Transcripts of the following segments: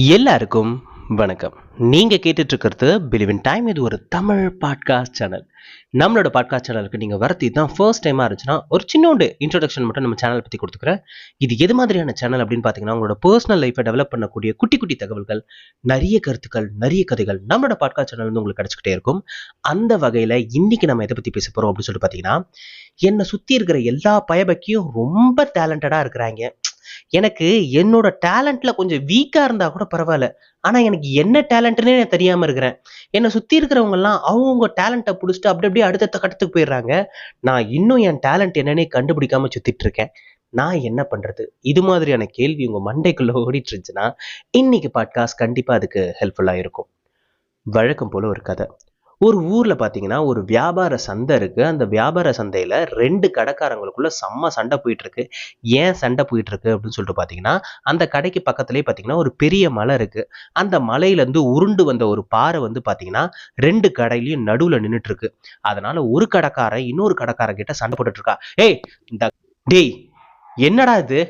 எல்லாருக்கும் வணக்கம். நீங்க கேட்டுட்டு இருக்கிறது பிலிவ் இன் டைம். இது ஒரு தமிழ் பாட்காஸ்ட் சேனல். நம்மளோட பாட்காஸ்ட் சேனலுக்கு நீங்க வரது தான் ஃபர்ஸ்ட் டைமா இருந்துச்சுன்னா ஒரு சின்னோண்டு இன்ட்ரோடக்ஷன் மட்டும் நம்ம சேனல் பத்தி கொடுத்துக்கிறேன். இது எது மாதிரியான சேனல் அப்படின்னு பாத்தீங்கன்னா, உங்களோட பர்சனல் லைஃபை டெவலப் பண்ணக்கூடிய குட்டி குட்டி தகவல்கள், நிறைய கருத்துக்கள், நிறைய கதைகள் நம்மளோட பாட்காஸ்ட் சேனல் வந்து உங்களுக்கு கிடைச்சிக்கிட்டே இருக்கும். அந்த வகையில இன்னைக்கு நம்ம எதை பத்தி பேச போறோம் அப்படின்னு சொல்லிட்டு பாத்தீங்கன்னா, என்னை சுத்தி இருக்கிற எல்லா பயபக்கியும் ரொம்ப டேலண்டடா இருக்கிறாங்க. எனக்கு என்னோட டேலண்ட்ல கொஞ்சம் வீக்கா இருந்தா கூட பரவாயில்ல. ஆனா எனக்கு என்ன டேலண்ட்னே தெரியாம இருக்கிறேன். என்னை சுத்தி இருக்கிறவங்க எல்லாம் அவங்கவுங்க டேலண்ட்டை புடிச்சிட்டு அப்படி அப்படியே அடுத்தடுத்த கட்டத்துக்கு போயிடுறாங்க. நான் இன்னும் என் டேலண்ட் என்னன்னே கண்டுபிடிக்காம சுத்திட்டு இருக்கேன். நான் என்ன பண்றது? இது மாதிரியான கேள்வி உங்க மண்டைக்குள்ள ஓடிட்டு இருந்துச்சுன்னா, இன்னைக்கு பாட்காஸ்ட் கண்டிப்பா அதுக்கு ஹெல்ப்ஃபுல்லா இருக்கும். வழக்கம் போல ஒரு கதை. ஒரு ஊர்ல பாத்தீங்கன்னா ஒரு வியாபார சந்தை இருக்கு. அந்த வியாபார சந்தையில 2 கடைக்காரங்களுக்குள்ள செம்ம சண்டை போயிட்டு இருக்கு. ஏன் சண்டை போயிட்டு இருக்கு அப்படின்னு சொல்லிட்டு பாத்தீங்கன்னா, அந்த கடைக்கு பக்கத்திலேயே பாத்தீங்கன்னா ஒரு பெரிய மலை இருக்கு. அந்த மலையில இருந்து உருண்டு வந்த ஒரு பாறை வந்து பாத்தீங்கன்னா 2 கடையிலயும் நடுவுல நின்னுட்டு இருக்கு. அதனால ஒரு கடைக்காரன் இன்னொரு கடைக்காரன் கிட்ட சண்டை போட்டுட்டு இருக்கா. ஏய், இந்த டேய், என்னடா இது?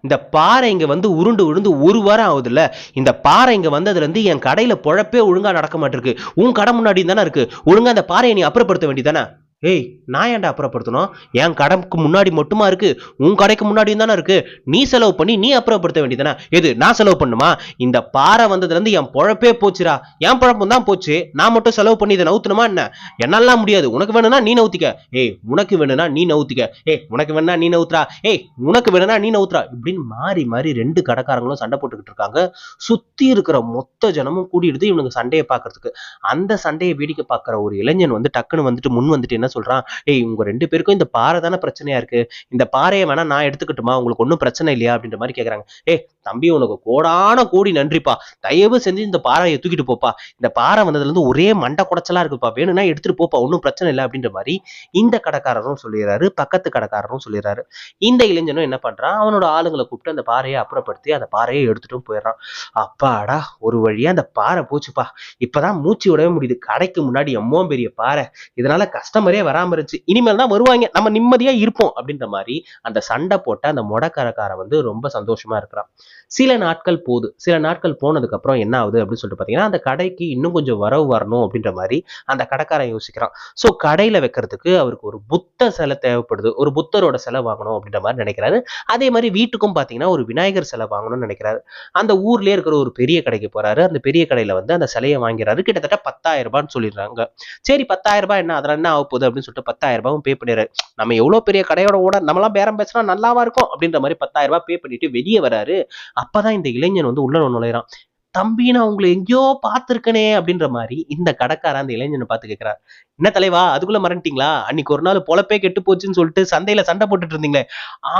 இந்த பாறை இங்க வந்து உருண்டு உருண்டு ஒரு வாரம் ஆகுதுல்ல. இந்த பாறை இங்க வந்ததுல இருந்து என் கடையில பொழப்பே ஒழுங்கா நடக்க மாட்டிருக்கு. உன் கடை முன்னாடி தானே இருக்கு. ஒழுங்கா அந்த பாறையை நீ அப்புறப்படுத்த வேண்டியதானே? ஏய், நான் ஏன்டா அப்புறப்படுத்தணும்? என் கடைக்கு முன்னாடி மட்டுமா இருக்கு? உன் கடைக்கு முன்னாடி தானே இருக்கு. நீ செலவு பண்ணி நீ அப்புறப்படுத்த வேண்டியதானே? எது, நான் செலவு பண்ணுமா? இந்த பாறை வந்ததுல இருந்து என் பொழப்பே போச்சுடா. என் பொழப்பும் தான் போச்சு. நான் மட்டும் செலவு பண்ணி இதை நவுத்தணுமா என்ன? என்னாலாம் முடியாது. உனக்கு வேணும்னா நீ நவுத்திக்க. ஏய், உனக்கு வேணும்னா நீ நவுத்திக்க. ஏய், உனக்கு வேணும்னா நீ நவுத்துறா. ஏய், உனக்கு வேணும்னா நீ நவுத்துறா. இப்படின்னு மாறி மாறி 2 கடைக்காரங்களும் சண்டை போட்டுக்கிட்டு இருக்காங்க. சுத்தி இருக்கிற மொத்த ஜனமும் கூடிடுது இவனுக்கு சண்டையை பார்க்கறதுக்கு. அந்த சண்டையை வேடிக்கை பார்க்கிற ஒரு இளைஞன் வந்து டக்குன்னு வந்துட்டு முன் வந்துட்டு என்ன சொல்றான். ஏய், உங்க 2 பேருக்கும் இந்த பாறை தானே பிரச்சனையா இருக்கு. இந்த பாறையை வேணா நான் எடுத்துக்கிட்டுமா? உங்களுக்கு ஒன்றும் பிரச்சனை இல்லையா அப்படின்ற மாதிரி கேட்கறாங்க. ஏய் தம்பி, உனக்கு கோடான கோடி நன்றிப்பா. தயவு செஞ்சு இந்த பாறையை தூக்கிட்டு போப்பா. இந்த பாறை வந்ததுல இருந்து ஒரே மண்டை குடைச்சலா இருக்குப்பா. வேணும்னா எடுத்துட்டு போப்பா, ஒன்றும் பிரச்சனை இல்லை அப்படின்ற மாதிரி இந்த கடைக்காரரும் சொல்லிடுறாரு. பக்கத்து கடைக்காரரும் சொல்லிடுறாரு. இந்த இளைஞனும் என்ன பண்றான், அவனோட ஆளுங்களை கூப்பிட்டு அந்த பாறையை அப்புறப்படுத்தி அந்த பாறையை எடுத்துட்டும் போயிடுறான். அப்பாடா, ஒரு வழியா அந்த பாறை போச்சுப்பா. இப்பதான் மூச்சு விடவே முடியுது. கடைக்கு முன்னாடி எம்மோ பெரிய பாறை. இதனால கஸ்டமரே வராம இருந்துச்சு. இனிமேல் தான் வருவாங்க, நம்ம நிம்மதியா இருப்போம் அப்படின்ற மாதிரி அந்த சண்டை போட்ட அந்த மொடக்கரக்காரன் வந்து ரொம்ப சந்தோஷமா இருக்கிறான். சில நாட்கள் போகுது. சில நாட்கள் போனதுக்கு அப்புறம் என்ன ஆகுது அப்படின்னு சொல்லிட்டு பாத்தீங்கன்னா, அந்த கடைக்கு இன்னும் கொஞ்சம் வரவு வரணும் அப்படின்ற மாதிரி அந்த கடைக்காரன் யோசிக்கிறான். சோ கடையில வைக்கிறதுக்கு அவருக்கு ஒரு புத்த சிலை தேவைப்படுது. ஒரு புத்தரோட சிலை வாங்கணும் அப்படின்ற மாதிரி நினைக்கிறாரு. அதே மாதிரி வீட்டுக்கும் பாத்தீங்கன்னா ஒரு விநாயகர் சிலை வாங்கணும்னு நினைக்கிறாரு. அந்த ஊர்லயே இருக்கிற ஒரு பெரிய கடைக்கு போறாரு. அந்த பெரிய கடையில வந்து அந்த சிலையை வாங்கிறாரு. கிட்டத்தட்ட 10,000 ரூபான்னு சொல்லிடுறாங்க. சரி, 10,000 ரூபாய் என்ன, அதெல்லாம் என்ன ஆக போகுது அப்படின்னு சொல்லிட்டு 10,000 ரூபாயும் பே பண்ணிடுறாரு. நம்ம எவ்வளவு பெரிய கடையோட ஓனர், நம்மளாம் பேரம் பேசினா நல்லாவா இருக்கும் அப்படின்ற மாதிரி 10,000 ரூபாய் பே பண்ணிட்டு வெளியே வராரு. அப்பதான் இந்த இளைஞன் வந்து உள்ள நுழைறான். தம்பி, நான் உங்களை எங்கேயோ பார்த்திருக்கனே அப்படின்ற மாதிரி இந்த கடைக்காரன் அந்த இளைஞனை பார்த்து கேட்கிறார். என்ன தலைவா, அதுக்குள்ள மறந்துட்டீங்களா? அன்னைக்கு ஒரு நாள் பொழப்பே கெட்டு போச்சுன்னு சொல்லிட்டு சந்தையில சண்டை போட்டுட்டு இருந்தீங்களே.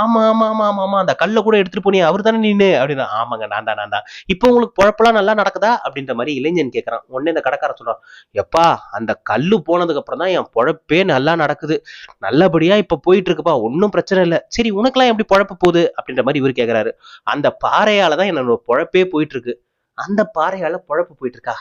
ஆமா ஆமா ஆமா ஆமா ஆமா, அந்த கல்ல கூட எடுத்துட்டு போனீங்க, அவர் தானே நீனு அப்படின்னா. ஆமாங்க, நான் தான். இப்போ உங்களுக்கு பொழப்பெல்லாம் நல்லா நடக்குதா அப்படின்ற மாதிரி இளைஞன் கேட்கறான். உடனே இந்த கடைக்காரன் சொல்றான். எப்பா, அந்த கல்லு போனதுக்கு அப்புறம் தான் என் பொழப்பே நல்லா நடக்குது. நல்லபடியா இப்ப போயிட்டு இருக்குப்பா, ஒன்னும் பிரச்சனை இல்லை. சரி, உனக்கெல்லாம் எப்படி பொழப்பு போகுது அப்படின்ற மாதிரி இவர் கேட்கிறாரு. அந்த பாறையாலதான் என்னோட பொழப்பே போயிட்டு இருக்கு. அந்த பாறையால பொழப்பு போயிட்டு இருக்கா?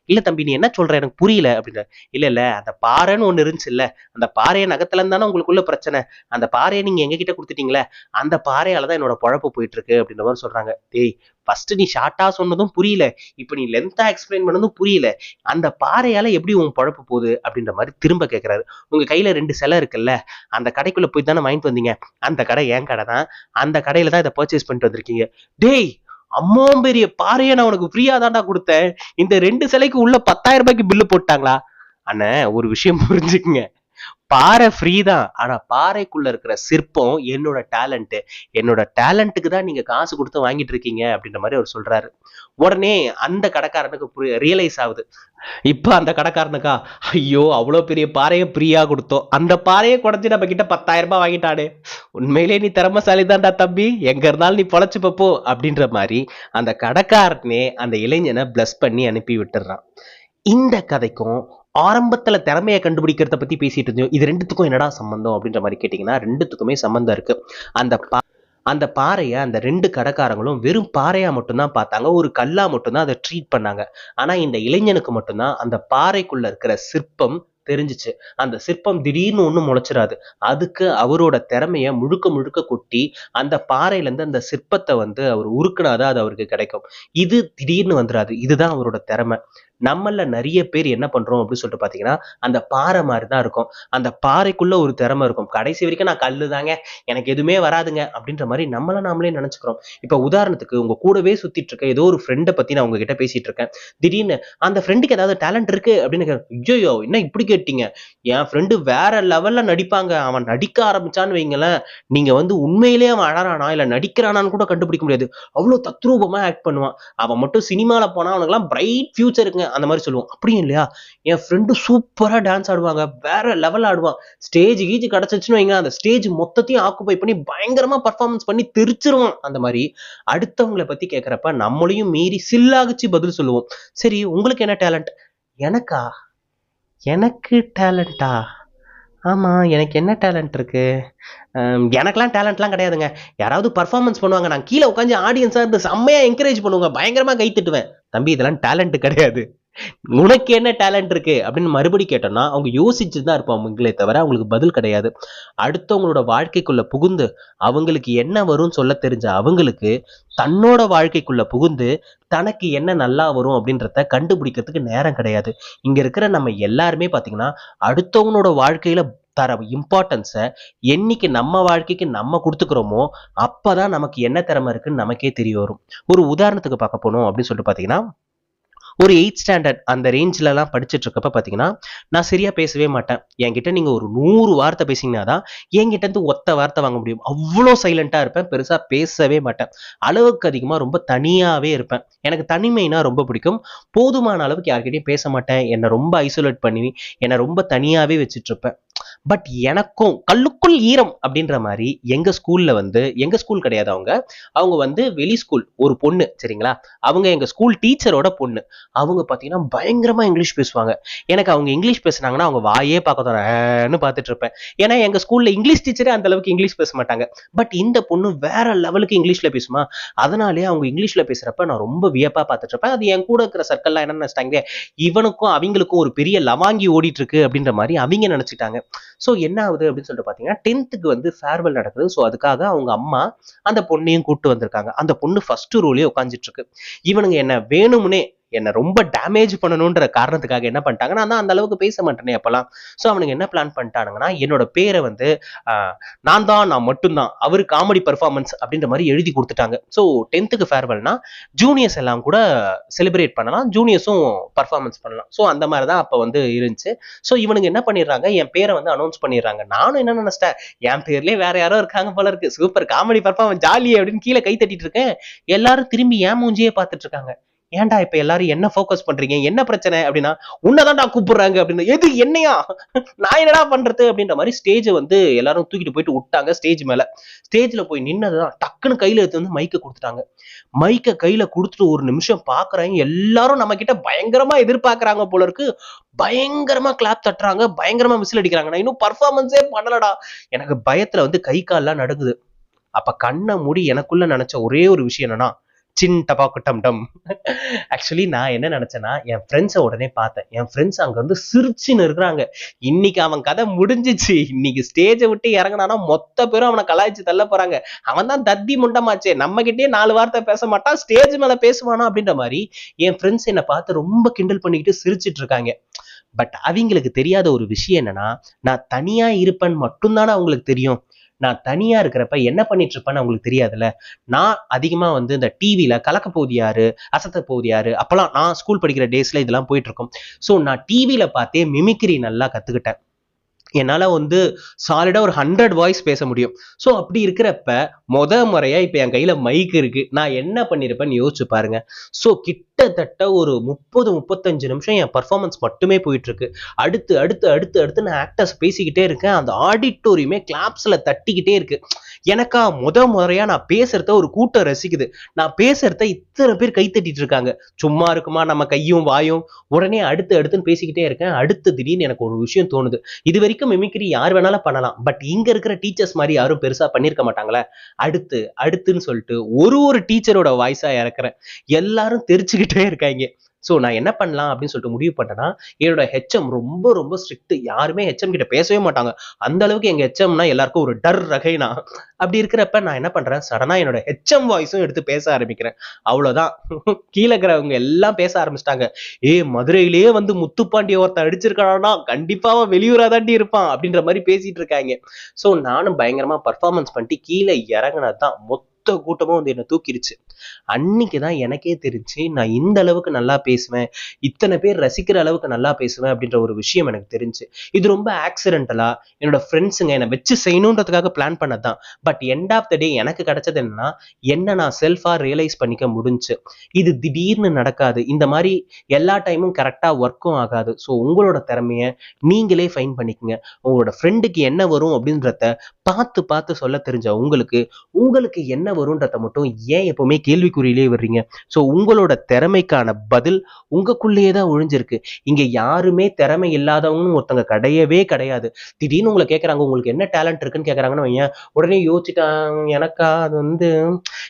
இல்ல தம்பி, நீ என்ன சொல்ற, எனக்கு புரியல அப்படின்ற. இல்ல அந்த பாறைன்னு ஒண்ணு இருந்துச்சு இல்ல, அந்த பாறையை நகத்துல தானே உங்களுக்குள்ள பிரச்சனை. அந்த பாறையை நீங்க எங்க கிட்ட கொடுத்துட்டீங்களே, அந்த பாறையாலதான் என்னோட பொழப்பு போயிட்டு இருக்கு அப்படின்ற மாதிரி சொல்றாங்க. டேய், ஃபர்ஸ்ட் நீ ஷார்ட்டா சொன்னதும் புரியல, இப்ப நீ லென்த்தா எக்ஸ்பிளைன் பண்ணதும் புரியல. அந்த பாறையால எப்படி உன் பொழப்பு போகுது அப்படின்ற மாதிரி திரும்ப கேட்கிறாரு. உங்க கையில 2 சிலை இருக்குல்ல, அந்த கடைக்குள்ள போய் தானே வாங்கிட்டு வந்தீங்க. அந்த கடை என் கடை தான். அந்த கடையில தான் இதை பர்ச்சேஸ் பண்ணிட்டு வந்திருக்கீங்க. டேய், அம்மா பெரிய பாறையை நான் உனக்கு ஃப்ரீயா தான்டா கொடுத்தேன். இந்த 2 சிலைக்கு உள்ள 10,000 ரூபாய்க்கு பில்லு போட்டாங்களா? அண்ணே, ஒரு விஷயம் புரிஞ்சுக்குங்க. பாறை ஃப்ரீ தான். ஆனா பாறைக்குள்ள இருக்கிற சிற்பம் என்னோட டேலண்ட். என்னோட டேலண்ட்டுக்கு தான் நீங்க காசு கொடுத்து வாங்கிட்டு இருக்கீங்க அப்படின்ற மாதிரி அவர் சொல்றாரு. உடனே அந்த கடைக்காரனுக்கு ரியலைஸ் ஆகுது. இப்ப அந்த கடைக்காரனுக்கா, ஐயோ, அவ்வளவு பெரிய பாறையை ஃப்ரீயா கொடுத்தோம், அந்த பாறையை குறைஞ்சி நம்ம கிட்ட 10,000 ரூபாய் வாங்கிட்டானே. உண்மையிலே நீ திறமைசாலி தான்டா தம்பி, எங்க இருந்தாலும் நீ பொழைச்சு போ அப்படின்ற மாதிரி அந்த கடைக்காரனே அந்த இளைஞனை பிளஸ் பண்ணி அனுப்பி விட்டுறான். இந்த கதைக்கும் ஆரம்பத்துல திறமையை கண்டுபிடிக்கிறத பத்தி பேசிட்டு இருந்தோம். இது 2த்துக்கும் என்னடா சம்பந்தம் அப்படின்ற மாதிரி கேட்டீங்கன்னா, 2த்துக்குமே சம்பந்தம் இருக்கு. அந்த அந்த பாறையை அந்த 2 கடைக்காரங்களும் வெறும் பாறையா மட்டும்தான் பார்த்தாங்க. ஒரு கல்லா மட்டும்தான் அதை ட்ரீட் பண்ணாங்க. ஆனா இந்த இளைஞனுக்கு மட்டும்தான் அந்த பாறைக்குள்ள இருக்கிற சிற்பம் தெரிஞ்சிச்சு. அந்த சிற்பம் திடீர்னு ஒண்ணும் முளைச்சிராது. அதுக்கு அவரோட திறமைய முழுக்க முழுக்க கொட்டி அந்த பாறையில இருந்து அந்த சிற்பத்தை வந்து அவர் உருக்குனாதான் அது அவருக்கு கிடைக்கும். இது திடீர்னு வந்துராது. இதுதான் அவரோட திறமை. நம்மள நிறைய பேர் என்ன பண்றோம் அப்படின்னு சொல்லிட்டு பாத்தீங்கன்னா, அந்த பாறை மாதிரிதான் இருக்கும். அந்த பாறைக்குள்ள ஒரு திறமை இருக்கும். கடைசி வரைக்கும் நான் கல்லுதாங்க, எனக்கு எதுவுமே வராதுங்க அப்படின்ற மாதிரி நம்மள நாமளே நினைச்சுக்கிறோம். இப்ப உதாரணத்துக்கு உங்க கூடவே சுத்திட்டு இருக்க ஏதோ ஒரு ஃப்ரெண்டை பத்தி நான் உங்ககிட்ட பேசிட்டு இருக்கேன். திடீர்னு அந்த ஃப்ரெண்டுக்கு ஏதாவது டேலண்ட் இருக்கு அப்படின்னு, ஐயோ என்ன இப்படி கேட்டீங்க, என் ஃப்ரெண்டு வேற லெவல்ல நடிப்பாங்க, அவன் நடிக்க ஆரம்பிச்சான்னு வைங்களேன், நீங்க வந்து உண்மையிலேயே அவன் அழறானா இல்ல நடிக்கிறானான்னு கூட கண்டுபிடிக்க முடியாது. அவ்வளவு தத்ரூபமா ஆக்ட் பண்ணுவான். அவன் மட்டும் சினிமால போனா அவனுக்கு எல்லாம் பிரைட் ஃபியூச்சர் இருக்குங்க அந்த மாதிரி சொல்லுவோம். அப்படியும் இல்லையா, என் ஃப்ரெண்டு சூப்பரா டான்ஸ் ஆடுவாங்க, வேற லெவல் ஆடுவான், ஸ்டேஜ் கீஜ் கிடைச்சிச்சுன்னு வைங்க, அந்த ஸ்டேஜ் மொத்தத்தையும் ஆக்குபை பண்ணி பயங்கரமா பர்ஃபார்மன்ஸ் பண்ணி தெரிச்சிருவான். அந்த மாதிரி அடுத்தவங்களை பத்தி கேட்கிறப்ப நம்மளையும் மீறி சில்லாகிச்சு பதில் சொல்லுவோம். சரி உங்களுக்கு என்ன டேலண்ட்? எனக்கா? எனக்கு டேலண்டா? ஆமா, எனக்கு என்ன டேலண்ட் இருக்கு? எனக்கெல்லாம் டேலண்ட்லாம் கிடையாதுங்க. யாராவது பர்ஃபார்மன்ஸ் பண்ணுவாங்க, நான் கீழே உட்காந்து ஆடியன்ஸா இருந்து செம்மையா என்கரேஜ் பண்ணுவாங்க, பயங்கரமா கை தட்டுவேன். தம்பி இதெல்லாம் டேலண்ட் கிடையாது. உனக்கு என்ன டேலண்ட் இருக்கு அப்படின்னு மறுபடி கேட்டோம்னா அவங்க யோசிச்சுட்டு தான் இருப்பாங்களே தவிர அவங்களுக்கு பதில் கிடையாது. அடுத்தவங்களோட வாழ்க்கைக்குள்ள புகுந்து அவங்களுக்கு என்ன வரும்னு சொல்ல தெரிஞ்ச அவங்களுக்கு தன்னோட வாழ்க்கைக்குள்ள புகுந்து தனக்கு என்ன நல்லா வரும் அப்படின்றத கண்டுபிடிக்கிறதுக்கு நேரம் கிடையாது. இங்க இருக்கிற நம்ம எல்லாருமே பாத்தீங்கன்னா அடுத்தவங்களோட வாழ்க்கையில தர இம்பார்ட்டன்ஸை என்னைக்கு நம்ம வாழ்க்கைக்கு நம்ம கொடுத்துக்கிறோமோ அப்பதான் நமக்கு என்ன திறமை இருக்குன்னு நமக்கே தெரிய வரும். ஒரு உதாரணத்துக்கு பார்க்க போனோம் அப்படின்னு சொல்லிட்டு பாத்தீங்கன்னா, ஒரு 8th ஸ்டாண்டர்ட் அந்த ரேஞ்சில எல்லாம் படிச்சுட்டு இருக்கப்ப பாத்தீங்கன்னா, நான் சரியா பேசவே மாட்டேன். என்கிட்ட நீங்க ஒரு 100 வார்த்தை பேசிங்கனாதான் என்கிட்ட இருந்து ஒத்த வார்த்தை வாங்க முடியும். அவ்வளோ சைலண்டா இருப்பேன், பெருசா பேசவே மாட்டேன். அளவுக்கு அதிகமா ரொம்ப தனியாவே இருப்பேன். எனக்கு தனிமைனா ரொம்ப பிடிக்கும். போதுமான அளவுக்கு யார்கிட்டயும் பேச மாட்டேன். என்னை ரொம்ப ஐசோலேட் பண்ணி என்னை ரொம்ப தனியாவே வச்சுட்டு இருப்பேன். பட் எனக்கும் கல்லுக்குள் ஈரம் அப்படின்ற மாதிரி எங்க ஸ்கூல் கிடையாது, அவங்க அவங்க வந்து வெளி ஸ்கூல் ஒரு பொண்ணு, சரிங்களா, அவங்க எங்க ஸ்கூல் டீச்சரோட பொண்ணு. அவங்க பாத்தீங்கன்னா பயங்கரமா இங்கிலீஷ் பேசுவாங்க. எனக்கு அவங்க இங்கிலீஷ் பேசுனாங்கன்னா அவங்க வாயே பார்க்க தோறன்னு பார்த்துட்டு இருப்பேன். ஏன்னா எங்க ஸ்கூல்ல இங்கிலீஷ் டீச்சரே அந்த அளவுக்கு இங்கிலீஷ் பேச மாட்டாங்க. பட் இந்த பொண்ணு வேற லெவலுக்கு இங்கிலீஷ்ல பேசுமா, அதனாலேயே அவங்க இங்கிலீஷ்ல பேசுறப்ப நான் ரொம்ப வியப்பா பார்த்துட்டு இருப்பேன். அது என் கூட இருக்கிற சர்க்கிள்லாம் என்ன நினைச்சிட்டாங்க, இவனுக்கும் அவங்களுக்கும் ஒரு பெரிய லவாங்கி ஓடிட்டு இருக்கு அப்படின்ற மாதிரி அவங்க நினைச்சிட்டாங்க. ஸோ என்ன ஆகுது அப்படின்னு சொல்லிட்டு பார்த்தீங்கன்னா, 10th வந்து ஃபேர்வெல் நடக்குது. ஸோ அதுக்காக அவங்க அம்மா அந்த பொண்ணையும் கூப்பிட்டு வந்திருக்காங்க. அந்த பொண்ணு ஃபர்ஸ்ட் ரோலயே உட்காந்துட்டு இருக்கு. இவனுங்க என்ன வேணும்னே என்ன ரொம்ப டேமேஜ் பண்ணணுன்ற காரணத்துக்காக என்ன பண்ணிட்டாங்க, நான் தான் அந்த அளவுக்கு பேச மாட்டேனே அப்பெல்லாம். ஸோ அவனுங்க என்ன பிளான் பண்ணிட்டானுங்கன்னா, என்னோட பேரை வந்து நான் மட்டும்தான் அவரு காமெடி பெர்ஃபார்மன்ஸ் அப்படின்ற மாதிரி எழுதி கொடுத்துட்டாங்க. ஸோ 10th ஃபேர்வெல்னா ஜூனியர்ஸ் எல்லாம் கூட செலிப்ரேட் பண்ணலாம், ஜூனியர்ஸும் பர்ஃபார்மன்ஸ் பண்ணலாம். ஸோ அந்த மாதிரி தான் அப்போ வந்து இருந்துச்சு. ஸோ இவனுங்க என்ன பண்ணிடுறாங்க, என் பேரை வந்து அனௌன்ஸ் பண்ணிடுறாங்க. நானும் என்ன நினைச்சிட்டேன், என் பேர்லயே வேற யாரோ இருக்காங்க போல இருக்கு, சூப்பர் காமெடி பர்ஃபார்மன்ஸ் ஜாலி அப்படின்னு கீழே கை தட்டிட்டு இருக்கேன். எல்லாரும் திரும்பி என் மூஞ்சியே பார்த்துட்டு இருக்காங்க. ஏன்டா இப்ப எல்லாரும் என்ன ஃபோக்கஸ் பண்றீங்க, என்ன பிரச்சனை அப்படின்னா, உன்னதான்டா கூப்பிடுறாங்க அப்படின்னு. எது என்னையா, நான் என்னடா பண்றது அப்படின்ற மாதிரி ஸ்டேஜை வந்து எல்லாரும் தூக்கிட்டு போயிட்டு விட்டாங்க ஸ்டேஜ் மேல. ஸ்டேஜ்ல போய் நின்னதுதான் டக்குன்னு கையில எடுத்து வந்து மைக்க கொடுத்துட்டாங்க. மைக்க கையில கொடுத்துட்டு ஒரு நிமிஷம் பாக்குறாங்க, எல்லாரும் நம்ம கிட்ட பயங்கரமா எதிர்பார்க்கறாங்க போல இருக்கு. பயங்கரமா கிளாப் தட்டுறாங்க, பயங்கரமா விசில் அடிக்கிறாங்க. நான் இன்னும் பர்ஃபார்மன்ஸே பண்ணலடா. எனக்கு பயத்துல வந்து கை கால்லாம் நடுங்குது. அப்ப கண்ணை மூடி எனக்குள்ள நினைச்ச ஒரே ஒரு விஷயம் என்னன்னா, சின் டபாக்கு டம் டம். ஆக்சுவலி நான் என்ன நினைச்சேன்னா, என் ஃப்ரெண்ட்ஸை உடனே பார்த்தேன். என் ஃப்ரெண்ட்ஸ் அங்க வந்து சிரிச்சுன்னு இருக்கிறாங்க. இன்னைக்கு அவன் கதை முடிஞ்சிச்சு. இன்னைக்கு ஸ்டேஜை விட்டு இறங்கினானா மொத்த பேரும் அவனை கலாய்ச்சி தள்ள போறாங்க. அவன் தான் தத்தி முண்டமாச்சே, நம்ம கிட்டே 4 வார்த்தை பேச மாட்டான், ஸ்டேஜ் மேல பேசுவானா அப்படின்ற மாதிரி என் ஃப்ரெண்ட்ஸ் என்னை பார்த்து ரொம்ப கிண்டல் பண்ணிக்கிட்டு சிரிச்சிட்டு இருக்காங்க. பட் அவங்களுக்கு தெரியாத ஒரு விஷயம் என்னன்னா, நான் தனியா இருப்பேன்னு மட்டும்தானே அவங்களுக்கு தெரியும். நான் தனியா இருக்கிறப்ப என்ன பண்ணிட்டு இருப்பேன்னு அவங்களுக்கு தெரியாதுல்ல. நான் அதிகமா வந்து இந்த டிவில கலக்க போகுது யாரு, அசத்த போகுது யாரு, அப்பெல்லாம் நான் ஸ்கூல் படிக்கிற டேஸ்ல இதெல்லாம் போயிட்டு இருக்கும். ஸோ நான் டிவில பார்த்தே மிமிக்ரி நல்லா கத்துக்கிட்டேன். என்னால வந்து சாலிடா ஒரு 100 வாய்ஸ் பேச முடியும். ஸோ அப்படி இருக்கிறப்ப முறையா இப்ப என் கையில மைக் இருக்கு, நான் என்ன பண்ணிருப்பேன்னு யோசிச்சு பாருங்க. ஸோ கிட்டத்தட்ட ஒரு 35 நிமிஷம் என் பர்ஃபார்மன்ஸ் மட்டுமே போயிட்டு இருக்கு. அடுத்து அடுத்து அடுத்து அடுத்து நான் ஆக்டர்ஸ் பேசிக்கிட்டே இருக்கேன். அந்த ஆடிட்டோரியுமே கிளாப்ஸ்ல தட்டிக்கிட்டே இருக்கு. எனக்கா முறையா நான் பேசுறத ஒரு கூட்டம் ரசிக்குது. நான் பேசுறத இத்தனை பேர் கை தட்டிட்டு இருக்காங்க. சும்மா இருக்குமா நம்ம கையும் வாயும். உடனே அடுத்து அடுத்துன்னு பேசிக்கிட்டே இருக்கேன். அடுத்து திடீர்னு எனக்கு ஒரு விஷயம் தோணுது. இது வரைக்கும் மிமிக்ரி யார் வேணாலும் பண்ணலாம், பட் இங்க இருக்கிற டீச்சர்ஸ் மாதிரி யாரும் பெருசா பண்ணிருக்க மாட்டாங்களே. அடுத்துன்னு சொல்லிட்டு ஒரு டீச்சரோட வாய்ஸா இறக்குறேன். எல்லாரும் தெரிச்சுக்கிட்டே இருக்காங்க. ஸோ நான் என்ன பண்ணலாம் அப்படின்னு சொல்லிட்டு முடிவு பண்ணேன்னா, என்னோட ஹெச்எம் ரொம்ப ரொம்ப ஸ்ட்ரிக்ட். யாருமே ஹெச்எம் கிட்ட பேசவே மாட்டாங்க. அந்த அளவுக்கு எங்க ஹெச்எம்னா எல்லாருக்கும் ஒரு டர் ரகைனா. அப்படி இருக்கிறப்ப நான் என்ன பண்றேன், சடனா என்னோட ஹெச்எம் வாய்ஸும் எடுத்து பேச ஆரம்பிக்கிறேன். அவ்வளவுதான். கீழ இருக்கிறவங்க எல்லாம் பேச ஆரம்பிச்சிட்டாங்க. மதுரையிலேயே வந்து முத்துப்பாண்டிய ஒருத்தன் அடிச்சிருக்கானா, கண்டிப்பா அவன் வெளியூரா தாண்டி இருப்பான் அப்படின்ற மாதிரி பேசிட்டு இருக்காங்க. ஸோ நானும் பயங்கரமா பர்ஃபார்மன்ஸ் பண்ணிட்டு கீழே இறங்கினதுதான் கூட்டமும் வந்து என்ன தூக்கிருச்சு. அன்னைக்குதான் எனக்கே தெரிஞ்சு நான் இந்த அளவுக்கு நல்லா பேசுவேன், இத்தனை பேர் ரசிக்கிற அளவுக்கு நல்லா பேசுவேன் அப்படின்ற ஒரு விஷயம் எனக்கு தெரிஞ்சு. இது ரொம்ப ஆக்சிடென்டலா என்னோட ஃப்ரெண்ட்ஸுங்க என்னை வச்சு செய்யணுன்றதுக்காக பிளான் பண்ணதான். பட் எண்ட் ஆஃப் த டே எனக்கு கிடைச்சது என்னன்னா, என்ன நான் செல்ஃபா ரியலைஸ் பண்ணிக்க முடிஞ்சு. இது திடீர்னு நடக்காது. இந்த மாதிரி எல்லா டைமும் கரெக்டா ஒர்க்கும் ஆகாது. ஸோ உங்களோட திறமைய நீங்களே ஃபைன் பண்ணிக்கங்க. உங்களோட ஃப்ரெண்டுக்கு என்ன வரும் அப்படின்றத பார்த்து பார்த்து சொல்ல தெரிஞ்ச உங்களுக்கு உங்களுக்கு என்ன வரும்ன்றத மட்டும் ஏன் எப்பவுமே கேள்விக்குறியிலே வர்றீங்க? ஸோ உங்களோட திறமைக்கான பதில் உங்களுக்குள்ளேயே தான் ஒழிஞ்சிருக்கு. இங்க யாருமே திறமை இல்லாதவங்கன்னு ஒருத்தங்க கிடையவே கிடையாது. திடீர்னு உங்களை கேட்கறாங்க, உங்களுக்கு என்ன டேலண்ட் இருக்குன்னு கேட்கறாங்கன்னு வையேன், உடனே யோசிச்சுட்டாங்க, எனக்கா அது வந்து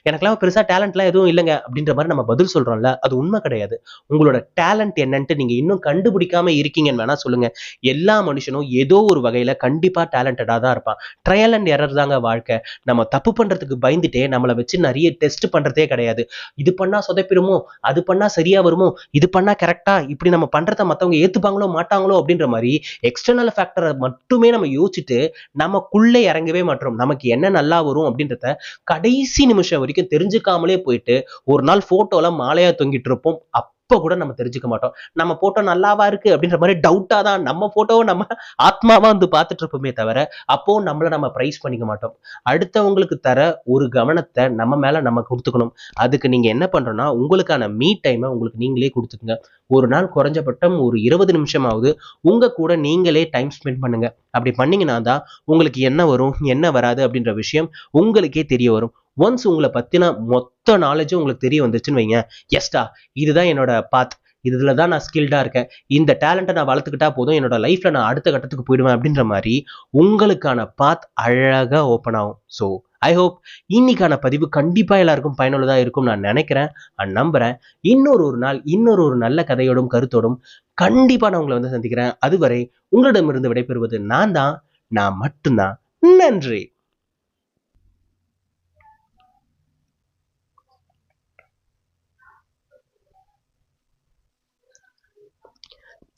எனக்கெல்லாம் பெருசா டேலண்ட்லாம் எதுவும் இல்லைங்க அப்படின்ற மாதிரி நம்ம பதில் சொல்றோம்ல, அது உண்மை கிடையாது. உங்களோட டேலண்ட் என்னன்ட்டு நீங்க இன்னும் கண்டுபிடிக்காம இருக்கீங்கன்னு வேணா சொல்லுங்க. எல்லா மனுஷனும் ஏதோ ஒரு வகையில கண்டிப்பா டேலண்டடா தான் இருப்பான். ட்ரையல் அண்ட் எரர் தாங்க வாழ்க்கை. நம்ம தப்பு பண்றதுக்கு பயந்துட்டே நம்மளை வச்சு நிறைய டெஸ்ட் பண்றதே கிடையாது. இது பண்ணா சொதப்பிடுமோ, அது பண்ணா சரியா வருமோ, இது பண்ணா கரெக்டா, இப்படி நம்ம பண்றத மத்தவங்க ஏத்துப்பாங்களோ மாட்டாங்களோ அப்படின்ற மாதிரி எக்ஸ்டர்னல் ஃபேக்டரை மட்டுமே நம்ம யோசிச்சுட்டு நமக்குள்ளே இறங்கவே மாட்டோம். நமக்கு என்ன நல்லா வரும் அப்படின்றத கடைசி நிமிஷம் வரைக்கும் தெரிஞ்சுக்காமலே போயிட்டு ஒரு நாள் போட்டோல மாலையா தொங்கிட்டு இருப்போம். அப்ப கூட நம்ம தெரிஞ்சுக்க மாட்டோம். நம்ம போட்டோ நல்லாவா இருக்கு அப்படின்ற மாதிரி டவுட்டா தான் நம்ம போட்டோவை நம்ம ஆத்மாவா வந்து பார்த்துட்டு இருப்போமே தவிர, அப்போ நம்மள நம்ம பிரைஸ் பண்ணிக்க மாட்டோம். அடுத்தவங்களுக்கு தர ஒரு கவனத்தை நம்ம மேல நம்ம கொடுத்துக்கணும். அதுக்கு நீங்க என்ன பண்றோம்னா, உங்களுக்கான மீ டைமை உங்களுக்கு நீங்களே கொடுத்துக்குங்க. ஒரு நாள் குறைஞ்சபட்சம் ஒரு 20 நிமிஷமாவது உங்க கூட நீங்களே டைம் ஸ்பெண்ட் பண்ணுங்க. அப்படி பண்ணீங்கன்னா தான் உங்களுக்கு என்ன வரும், என்ன வராது அப்படின்ற விஷயம் உங்களுக்கே தெரிய வரும். ஒன்ஸ் உங்களை பத்தின மொத்த நாலேஜும் உங்களுக்கு தெரிய வந்துச்சுன்னு வைங்க, எஸ்டா இதுதான் என்னோட பாத், இதுல தான் நான் ஸ்கில்டா இருக்கேன், இந்த டேலண்ட்டை நான் வளர்த்துக்கிட்டா போதும், என்னோட லைஃப்ல நான் அடுத்த கட்டத்துக்கு போயிடுவேன் அப்படின்ற மாதிரி உங்களுக்கான பாத் அழகா ஓப்பன் ஆகும். ஸோ ஐ ஹோப் இன்னைக்கான பதிவு கண்டிப்பா எல்லாருக்கும் பயனுள்ளதா இருக்கும் நான் நினைக்கிறேன் அண்ட் நம்புறேன். ஒரு நாள் ஒரு நல்ல கதையோடும் கருத்தோடும் கண்டிப்பா நான் உங்களை வந்து சந்திக்கிறேன். அதுவரை உங்களிடமிருந்து விடைபெறுவது நான் மட்டும்தான். நன்றி.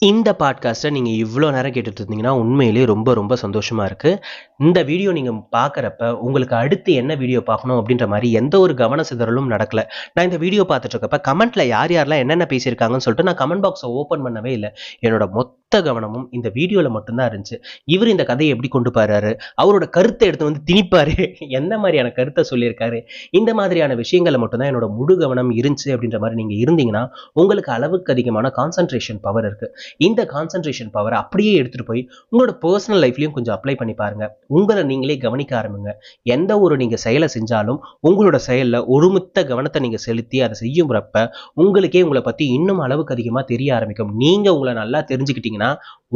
இந்த பாட்காஸ்ட்டை நீங்கள் இவ்வளோ நேரம் கேட்டுட்டு இருந்தீங்கன்னா உண்மையிலேயே ரொம்ப ரொம்ப சந்தோஷமாக இருக்குது. இந்த வீடியோ நீங்கள் பார்க்குறப்ப உங்களுக்கு அடுத்து என்ன வீடியோ பார்க்கணும் அப்படின்ற மாதிரி எந்த ஒரு கவன சிதறலும் நடக்கலை. நான் இந்த வீடியோ பார்த்துட்டு இருக்கப்ப கமெண்ட்டில் யார் யாரெல்லாம் என்னென்ன பேசியிருக்காங்கன்னு சொல்லிட்டு நான் கமெண்ட் பாக்ஸை ஓப்பன் பண்ணவே இல்லை. என்னோட மொத்த கவனமும் இந்த வீடியோவில் மட்டும்தான் இருந்துச்சு. இவர் இந்த கதையை எப்படி கொண்டு போறாரு, அவரோட கருத்தை எடுத்து வந்து திணிப்பாரு, எந்த மாதிரியான கருத்தை சொல்லியிருக்காரு, இந்த மாதிரியான விஷயங்களை மட்டும்தான் என்னோட முழு கவனம் இருந்துச்சு. அப்படின்ற மாதிரி நீங்கள் இருந்தீங்கன்னா உங்களுக்கு அளவுக்கு அதிகமான கான்சன்ட்ரேஷன் பவர் இருக்குது. இந்த கான்சன்ட்ரேஷன் பவர் அப்படியே எடுத்துட்டு போய் உங்களோட பர்சனல் லைஃப்லயும் கொஞ்சம் அப்ளை பண்ணி பாருங்க. உங்களை நீங்களே கவனிக்க ஆரம்பிங்க. எந்த ஒரு நீங்க செயலை செஞ்சாலும் உங்களோட செயல்ல ஒருமித்த கவனத்தை நீங்க செலுத்தி அதை செய்யுறப்ப உங்களுக்கே உங்களை பத்தி இன்னும் அளவுக்கு அதிகமா தெரிய ஆரம்பிக்கும். நீங்க உங்களை நல்லா தெரிஞ்சுக்கிட்டீங்கன்னா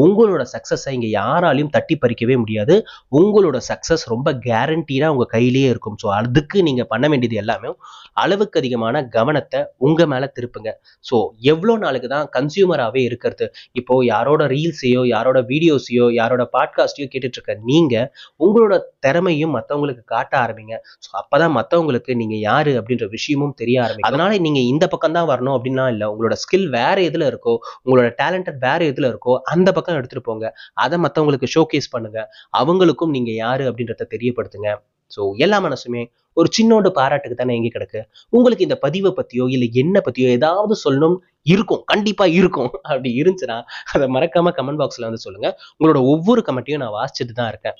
உங்களோட சக்சஸை இங்க யாராலையும் தட்டி பறிக்கவே முடியாது. உங்களோட சக்சஸ் ரொம்ப கேரண்டீடா உங்க கையிலேயே இருக்கும். ஸோ அதுக்கு நீங்க பண்ண வேண்டியது எல்லாமே அளவுக்கு அதிகமான கவனத்தை உங்க மேல திருப்புங்க. ஸோ எவ்வளோ நாளுக்கு தான் கன்சியூமராகவே இருக்கிறது? இப்போ யாரோட ரீல்ஸையோ யாரோட வீடியோஸையோ யாரோட பாட்காஸ்டையோ கேட்டுட்டு இருக்க நீங்க உங்களோட திறமையும் மற்றவங்களுக்கு காட்ட ஆரம்பிங்க. ஸோ அப்பதான் மற்றவங்களுக்கு நீங்க யாரு அப்படின்ற விஷயமும் தெரிய ஆரம்பிக்கும். அதனால நீங்க இந்த பக்கம் தான் வரணும் அப்படின்னா இல்லை, உங்களோட ஸ்கில் வேற எதுல இருக்கோ, உங்களோட டேலண்டட் வேற எதுல இருக்கோ அந்த பக்கம் எடுத்துட்டு போங்க. அதை மற்றவங்களுக்கு ஷோகேஸ் பண்ணுங்க. அவங்களுக்கும் நீங்க யாரு அப்படின்றத தெரியப்படுத்துங்க. ஸோ எல்லா மனசுமே ஒரு சின்னோண்டு பாராட்டுக்கு தானே எங்கே கிடக்கு. உங்களுக்கு இந்த பதிவை பத்தியோ இல்லை என்ன பத்தியோ ஏதாவது சொல்லணும் இருக்கும், கண்டிப்பா இருக்கும். அப்படி இருந்துச்சுன்னா அதை மறக்காம கமெண்ட் பாக்ஸ்ல வந்து சொல்லுங்க. உங்களோட ஒவ்வொரு கமெண்ட்டையும் நான் வாசிச்சுட்டு தான் இருக்கேன்.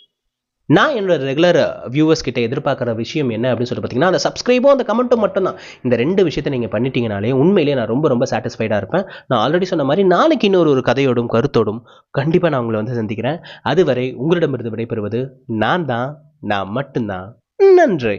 நான் என்னோட ரெகுலர் வியூவர்ஸ் கிட்ட எதிர்பார்க்குற விஷயம் என்ன அப்படின்னு சொல்லி பார்த்தீங்கன்னா, அந்த சப்ஸ்கிரைபும் அந்த கமெண்ட்டும் மட்டும்தான். இந்த 2 விஷயத்தை நீங்கள் பண்ணிட்டீங்கனாலே உண்மையிலேயே நான் ரொம்ப ரொம்ப சாட்டிஸ்ஃபைடாக இருப்பேன். நான் ஆல்ரெடி சொன்ன மாதிரி நாளைக்கு ஒரு கதையோடும் கருத்தோடும் கண்டிப்பாக நான் உங்களை வந்து சந்திக்கிறேன். அதுவரை உங்களிடமிருந்து விடைபெறுவது நான் மட்டும்தான். நன்றி.